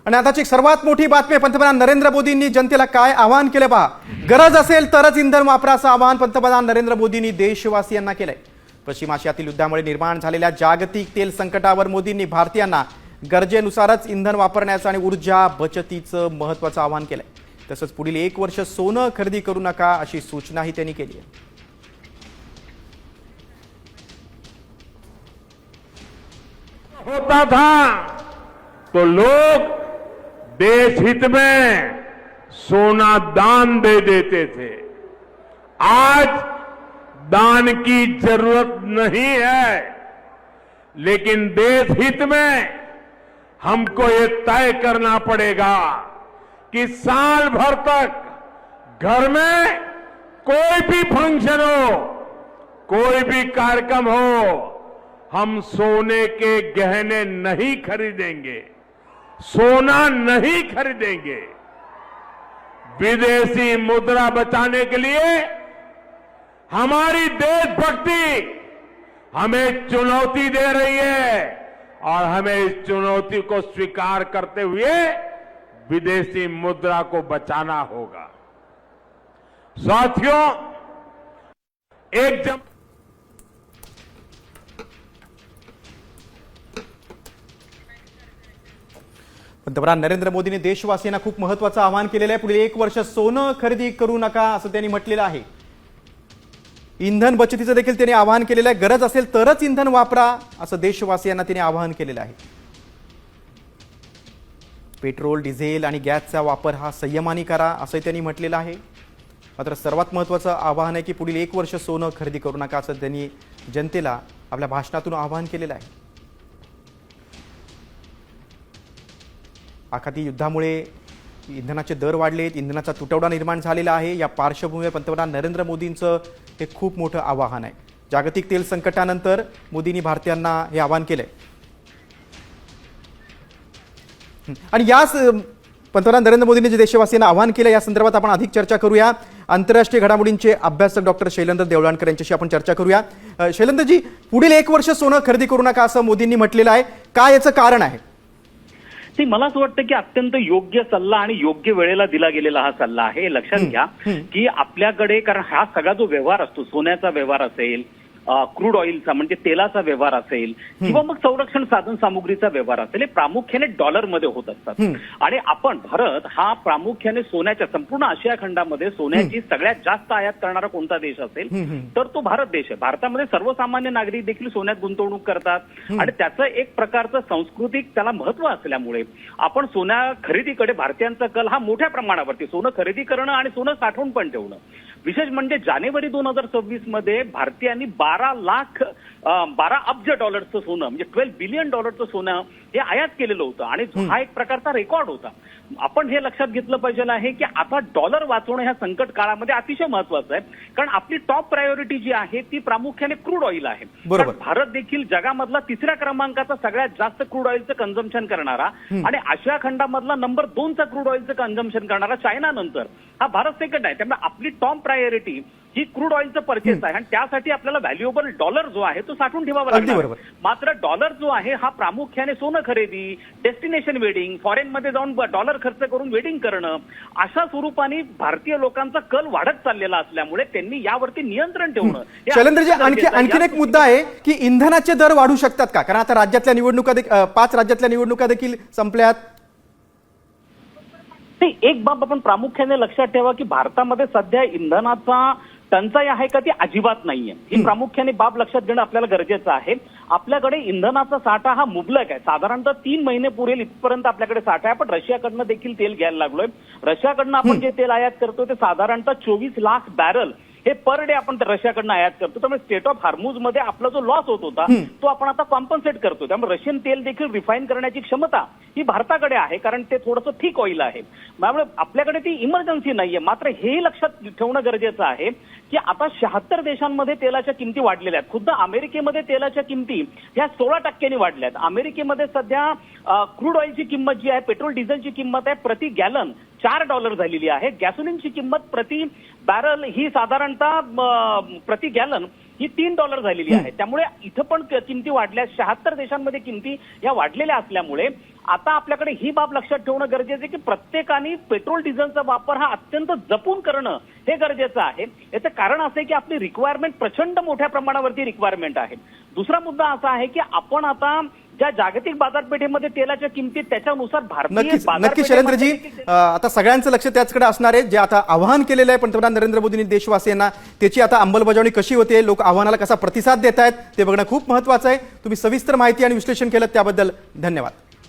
आणि आताची सर्वात मोठी बातमी, पंतप्रधान नरेंद्र मोदींनी जनतेला काय आवाहन केलं पहा. गरज असेल तरच इंधन वापरा असं आवाहन पंतप्रधान नरेंद्र मोदींनी देशवासियांना केलंय. पश्चिम आशियातील युद्धामुळे निर्माण झालेल्या जागतिक तेल संकटावर मोदींनी भारतीयांना गरजेनुसारच इंधन वापरण्याचं आणि ऊर्जा बचतीचं महत्त्वाचं आवाहन केलंय. तसंच पुढील 1 वर्ष सोनं खरेदी करू नका अशी सूचनाही त्यांनी केली आहे. होता था तो लोग देश हित में सोना दान दे देते थे. आज दान की जरूरत नहीं है, लेकिन देश हित में हमको ये तय करना पड़ेगा कि साल भर तक घर में कोई भी फंक्शन हो, कोई भी कार्यक्रम हो, हम सोने के गहने नहीं खरीदेंगे, सोना नहीं खरीदेंगे. विदेशी मुद्रा बचाने के लिए हमारी देशभक्ति हमें चुनौती दे रही है और हमें इस चुनौती को स्वीकार करते हुए विदेशी मुद्रा को बचाना होगा. साथियों, पंतप्रधान नरेंद्र मोदींनी देशवासियांना खूप महत्त्वाचं आवाहन केलेलं आहे. पुढील 1 वर्ष सोनं खरेदी करू नका असं त्यांनी म्हटलेलं आहे. इंधन बचतीचं देखील त्यांनी आवाहन केलेलं आहे. गरज असेल तरच इंधन वापरा असं देशवासियांना त्यांनी आवाहन केलेलं आहे. पेट्रोल, डिझेल आणि गॅसचा वापर हा संयमाने करा असं त्यांनी म्हटलेलं आहे. मात्र सर्वात महत्त्वाचं आवाहन आहे की पुढील 1 वर्ष सोनं खरेदी करू नका असं त्यांनी जनतेला आपल्या भाषणातून आवाहन केलेलं आहे. आखाती युद्धामुळे इंधनाचे दर वाढलेत, इंधनाचा तुटवडा निर्माण झालेला आहे. या पार्श्वभूमीवर पंतप्रधान नरेंद्र मोदींचं हे खूप मोठं आवाहन आहे. जागतिक तेल संकटानंतर मोदींनी भारतीयांना हे आवाहन केलंय. आणि याच पंतप्रधान नरेंद्र मोदींनी जे देशवासियांना आवाहन केलं या संदर्भात आपण अधिक चर्चा करूया. आंतरराष्ट्रीय घडामोडींचे अभ्यासक डॉक्टर शैलेंद्र देवळाणकर यांच्याशी आपण चर्चा करूया. शैलेंद्रजी, पुढील 1 वर्ष सोनं खरेदी करू नका असं मोदींनी म्हटलेलं आहे. काय याचं कारण आहे? ते मला असं वाटतं की अत्यंत योग्य सल्ला आणि योग्य वेळेला दिला गेलेला हा सल्ला आहे. हे लक्षात घ्या की आपल्याकडे, कारण हा सगळा जो व्यवहार असतो, सोन्याचा व्यवहार असेल, क्रूड ऑइलचा म्हणजे तेलाचा व्यवहार असेल, किंवा मग संरक्षण साधन सामुग्रीचा व्यवहार असेल, हे प्रामुख्याने डॉलरमध्ये होत असतात. आणि आपण भारत हा प्रामुख्याने सोन्याच्या, संपूर्ण आशिया खंडामध्ये सोन्याची सगळ्यात जास्त आयात करणारा कोणता देश असेल तर तो भारत देश आहे. भारतामध्ये सर्वसामान्य नागरिक देखील सोन्यात गुंतवणूक करतात आणि त्याचं एक प्रकारचं सांस्कृतिक त्याला महत्व असल्यामुळे आपण सोन्या खरेदीकडे भारतीयांचा कल हा मोठ्या प्रमाणावरती, सोनं खरेदी करणं आणि सोनं साठवून पण ठेवणं. विशेष म्हणजे जानेवारी 2026 मध्ये भारतीयांनी 12 अब्ज डॉलरचं सोनं, म्हणजे 12 बिलियन डॉलरचं सोनं हे आयात केलेलं होतं. आणि हा एक प्रकारचा रेकॉर्ड होता. आपण हे लक्षात घेतलं पाहिजे आहे की आता डॉलर वाचवणं ह्या संकट काळामध्ये अतिशय महत्वाचं आहे. कारण आपली टॉप प्रायोरिटी जी आहे ती प्रामुख्याने क्रूड ऑइल आहे. भारत देखील जगामधला 3ऱ्या क्रमांकाचा सगळ्यात जास्त क्रूड ऑइलचं कन्झम्पशन करणारा आणि आशिया खंडामधला नंबर 2चा क्रूड ऑइलचं कन्झम्पन करणारा चायना नंतर हा भारत सेकंड आहे. त्यामुळे आपली टॉप प्रायोरिटी ही क्रूड ऑइलचं परचेस आहे आणि त्यासाठी आपल्याला व्हॅल्युएबल डॉलर जो आहे तो साठवून ठेवावा लागणार. मात्र डॉलर जो आहे हा प्रामुख्याने सोनं खरेदी, डेस्टिनेशन वेडिंग, फॉरेन मध्ये जाऊन डॉलर खर्च करून वेडिंग करणं, अशा स्वरूपाने भारतीय लोकांचा कल वाढत चाललेला असल्यामुळे त्यांनी यावरती नियंत्रण ठेवणं. शैलेंद्रजी, आणखीन एक मुद्दा आहे की इंधनाचे दर वाढू शकतात का? कारण आता राज्यातल्या निवडणुका 5 राज्यातल्या निवडणुका देखील संपल्यात. एक बाब आपण प्रामुख्याने लक्षात ठेवा की भारतामध्ये सध्या इंधनाचा टंचाई आहे का ती अजिबात नाहीये. ही प्रामुख्याने बाब लक्षात घेणं आपल्याला गरजेचं आहे. आपल्याकडे इंधनाचा साठा हा मुबलक आहे. साधारणतः 3 महिने पुरेल इथपर्यंत आपल्याकडे साठा आहे. आपण रशियाकडनं देखील तेल घ्यायला लागलोय. रशियाकडनं आपण जे तेल आयात करतो ते साधारणतः 24 लाख बॅरल हे पर डे आपण रशियाकडनं आयात करतो. त्यामुळे स्टेट ऑफ हार्मुज मध्ये आपला जो लॉस होत होता तो आपण आता कॉम्पन्सेट करतो. त्यामुळे रशियन तेल देखील रिफाईन करण्याची क्षमता ही भारताकडे आहे, कारण ते थोडंसं थिक ऑइल आहे. त्यामुळे आपल्याकडे ती इमर्जन्सी नाहीये. मात्र हेही लक्षात ठेवणं गरजेचं आहे की आता 76 देशांमध्ये तेलाच्या किमती वाढलेल्या आहेत. खुद्द अमेरिकेमध्ये तेलाच्या किमती ह्या 16% वाढल्या आहेत. अमेरिकेमध्ये सध्या क्रूड ऑइलची किंमत जी आहे, पेट्रोल डिझेलची किंमत आहे प्रति गॅलन $4 झालेली आहे. गॅसोलिनची किंमत प्रति बॅरल ही साधारणतः प्रति गॅलन ही $3 झालेली आहे. त्यामुळे इथं पण किमती वाढल्या, 76 देशांमध्ये किमती या वाढलेल्या असल्यामुळे आता आपल्याकडे ही बाब लक्षात ठेवणं गरजेचं आहे की प्रत्येकाने पेट्रोल डिझेलचा वापर हा अत्यंत जपून करणं हे गरजेचं आहे. याचं कारण असं आहे की आपली रिक्वायरमेंट प्रचंड मोठ्या प्रमाणावरती रिक्वायरमेंट आहे. दुसरा मुद्दा असा आहे की आपण आता ज्या जागतिक बाजारपेठेमध्ये तेलाच्या किमती त्याच्यानुसार भारतीय नक्की शैलेंद्रजी, आता सगळ्यांचं लक्ष त्याचकडे असणार आहे. जे आता आवाहन केलेलं आहे पंतप्रधान नरेंद्र मोदींनी देशवासियांना, त्याची आता अंमलबजावणी कशी होते, लोक आव्हानाला कसा प्रतिसाद देत आहेत ते बघणं खूप महत्त्वाचं आहे. तुम्ही सविस्तर माहिती आणि विश्लेषण केलं त्याबद्दल धन्यवाद.